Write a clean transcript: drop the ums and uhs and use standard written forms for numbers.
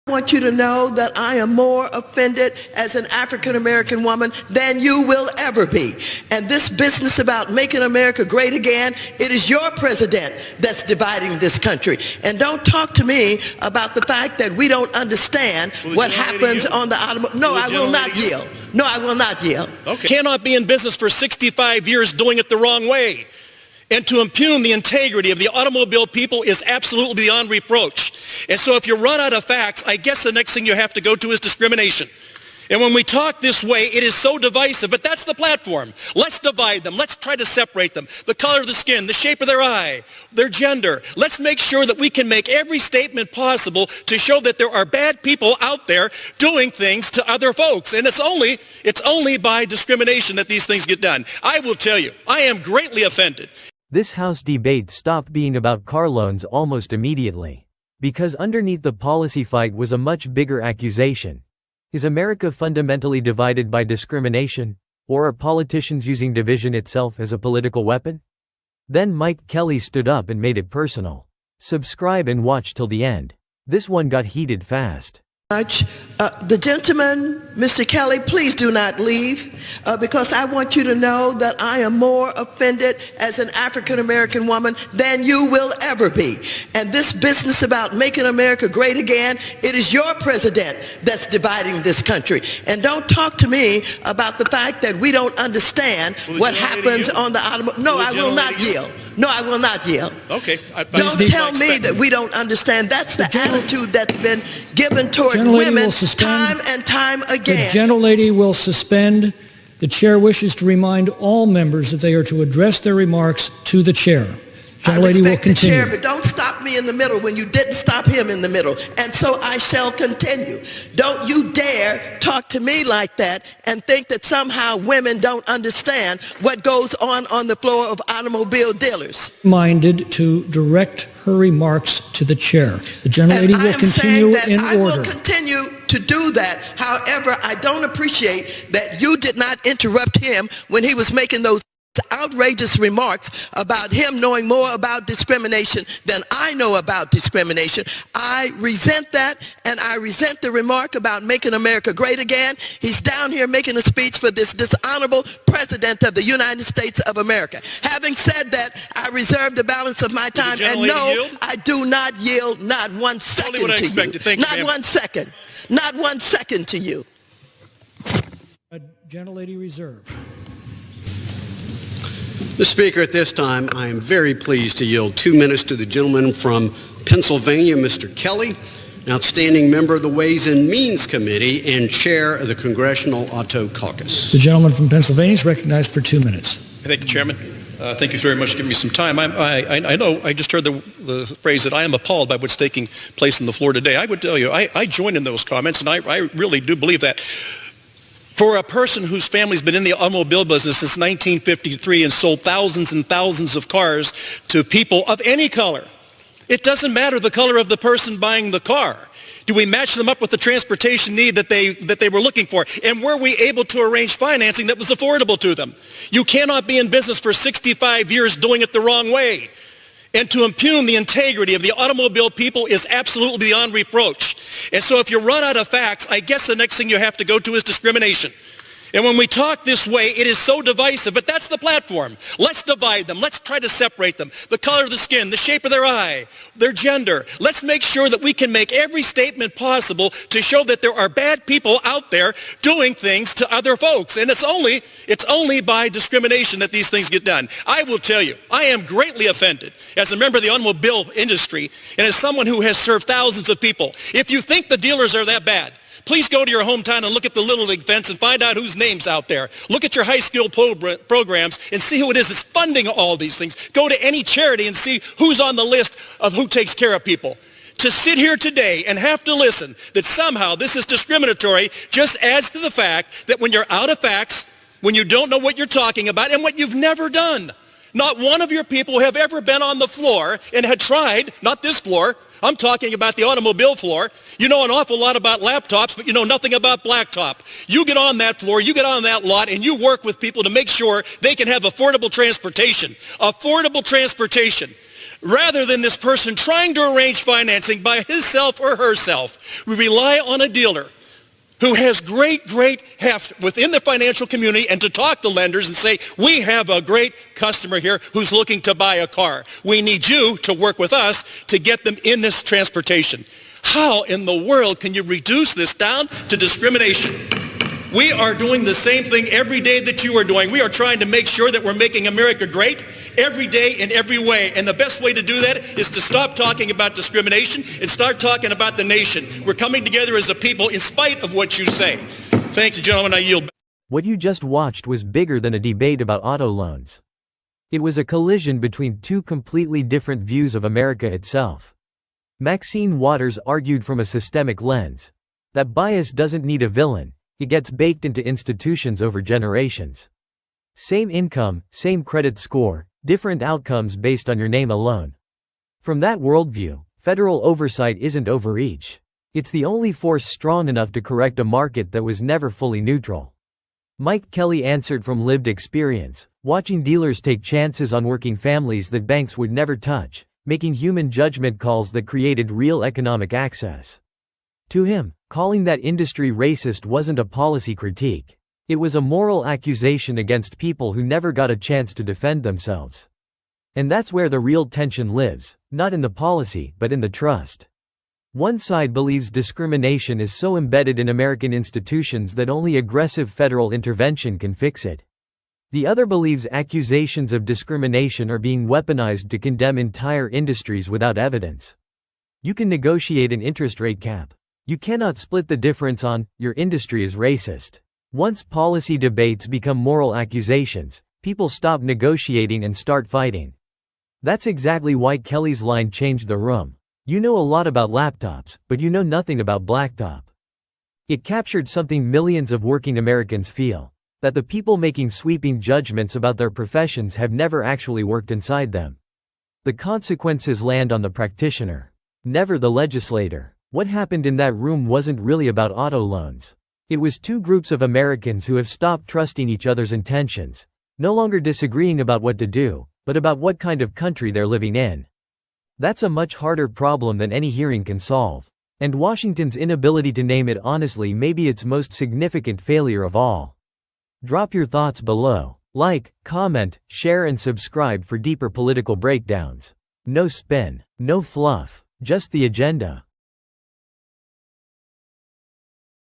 want you to know that I am more offended as an African-American woman than you will ever be. And this business about making America great again, it is your president that's dividing this country. And don't talk to me about the fact that we don't understand what happens on the automobile. No, I will not yield. No, I will not yield. Okay. Cannot be in business for 65 years doing it the wrong way. And to impugn the integrity of the automobile people is absolutely beyond reproach. And so if you run out of facts, I guess the next thing you have to go to is discrimination. And when we talk this way, it is so divisive, but that's the platform. Let's divide them. Let's try to separate them. The color of the skin, the shape of their eye, their gender. Let's make sure that we can make every statement possible to show that there are bad people out there doing things to other folks. And it's only by discrimination that these things get done. I will tell you, I am greatly offended. This House debate stopped being about car loans almost immediately. Because underneath the policy fight was a much bigger accusation. Is America fundamentally divided by discrimination? Or are politicians using division itself as a political weapon? Then Mike Kelly stood up and made it personal. Subscribe and watch till the end. This one got heated fast. The gentleman, Mr. Kelly, please do not leave because I want you to know that I am more offended as an African-American woman than you will ever be. And this business about making America great again, it is your president that's dividing this country. And don't talk to me about the fact that we don't understand what happens on the automobile. No, I will not yield. No, I will not yield. Okay. Don't tell me that we don't understand. That's the attitude that's been given toward women time and time again. The gentlelady will suspend. The chair wishes to remind all members that they are to address their remarks to the chair. Gentlelady will continue. The chair, but don't stop me in the middle when you didn't stop him in the middle. And so I shall continue. Don't you dare talk to me like that and think that somehow women don't understand what goes on the floor of automobile dealers. Minded to direct her remarks to the chair. The gentlelady will continue in order. I will continue to do that. However, I don't appreciate that you did not interrupt him when he was making those outrageous remarks about him knowing more about discrimination than I know about discrimination. I resent that, and I resent the remark about making America great again. He's down here making a speech for this dishonorable president of the United States of America. Having said that, I reserve the balance of my time, and no, I do not yield not 1 second to you. Not 1 second. Not 1 second to you. Gentlelady reserve. Mr. Speaker, at this time, I am very pleased to yield 2 minutes to the gentleman from Pennsylvania, Mr. Kelly, an outstanding member of the Ways and Means Committee and chair of the Congressional Auto Caucus. The gentleman from Pennsylvania is recognized for 2 minutes. Thank you, Chairman. Thank you very much for giving me some time. I know I just heard the phrase that I am appalled by what's taking place on the floor today. I would tell you, I join in those comments, and I really do believe that. For a person whose family's been in the automobile business since 1953 and sold thousands and thousands of cars to people of any color, it doesn't matter the color of the person buying the car. Do we match them up with the transportation need that they were looking for? And were we able to arrange financing that was affordable to them? You cannot be in business for 65 years doing it the wrong way. And to impugn the integrity of the automobile people is absolutely beyond reproach. And so if you run out of facts, I guess the next thing you have to go to is discrimination. And when we talk this way, it is so divisive, but that's the platform. Let's divide them. Let's try to separate them. The color of the skin, the shape of their eye, their gender. Let's make sure that we can make every statement possible to show that there are bad people out there doing things to other folks. And it's only by discrimination that these things get done. I will tell you, I am greatly offended as a member of the automobile industry and as someone who has served thousands of people. If you think the dealers are that bad, please go to your hometown and look at the Little League fence and find out whose name's out there. Look at your high school programs and see who it is that's funding all these things. Go to any charity and see who's on the list of who takes care of people. To sit here today and have to listen that somehow this is discriminatory just adds to the fact that when you're out of facts, when you don't know what you're talking about and what you've never done. Not one of your people have ever been on the floor and had tried, not this floor, I'm talking about the automobile floor. You know an awful lot about laptops, but you know nothing about blacktop. You get on that floor, you get on that lot, and you work with people to make sure they can have affordable transportation. Affordable transportation. Rather than this person trying to arrange financing by himself or herself, we rely on a dealer who has great heft within the financial community and to talk to lenders and say, we have a great customer here who's looking to buy a car. We need you to work with us to get them in this transportation. How in the world can you reduce this down to discrimination? We are doing the same thing every day that you are doing. We are trying to make sure that we're making America great every day in every way. And the best way to do that is to stop talking about discrimination and start talking about the nation. We're coming together as a people in spite of what you say. Thank you, gentlemen. I yield back. What you just watched was bigger than a debate about auto loans. It was a collision between two completely different views of America itself. Maxine Waters argued from a systemic lens. That bias doesn't need a villain. It gets baked into institutions over generations. Same income, same credit score, different outcomes based on your name alone. From that worldview, federal oversight isn't overreach. It's the only force strong enough to correct a market that was never fully neutral. Mike Kelly answered from lived experience, watching dealers take chances on working families that banks would never touch, making human judgment calls that created real economic access. To him, calling that industry racist wasn't a policy critique. It was a moral accusation against people who never got a chance to defend themselves. And that's where the real tension lives, not in the policy, but in the trust. One side believes discrimination is so embedded in American institutions that only aggressive federal intervention can fix it. The other believes accusations of discrimination are being weaponized to condemn entire industries without evidence. You can negotiate an interest rate cap. You cannot split the difference on, your industry is racist. Once policy debates become moral accusations, people stop negotiating and start fighting. That's exactly why Kelly's line changed the room. You know a lot about laptops, but you know nothing about blacktop. It captured something millions of working Americans feel, that the people making sweeping judgments about their professions have never actually worked inside them. The consequences land on the practitioner, never the legislator. What happened in that room wasn't really about auto loans. It was two groups of Americans who have stopped trusting each other's intentions, no longer disagreeing about what to do, but about what kind of country they're living in. That's a much harder problem than any hearing can solve. And Washington's inability to name it honestly may be its most significant failure of all. Drop your thoughts below. Like, comment, share and subscribe for deeper political breakdowns. No spin, no fluff, just the agenda.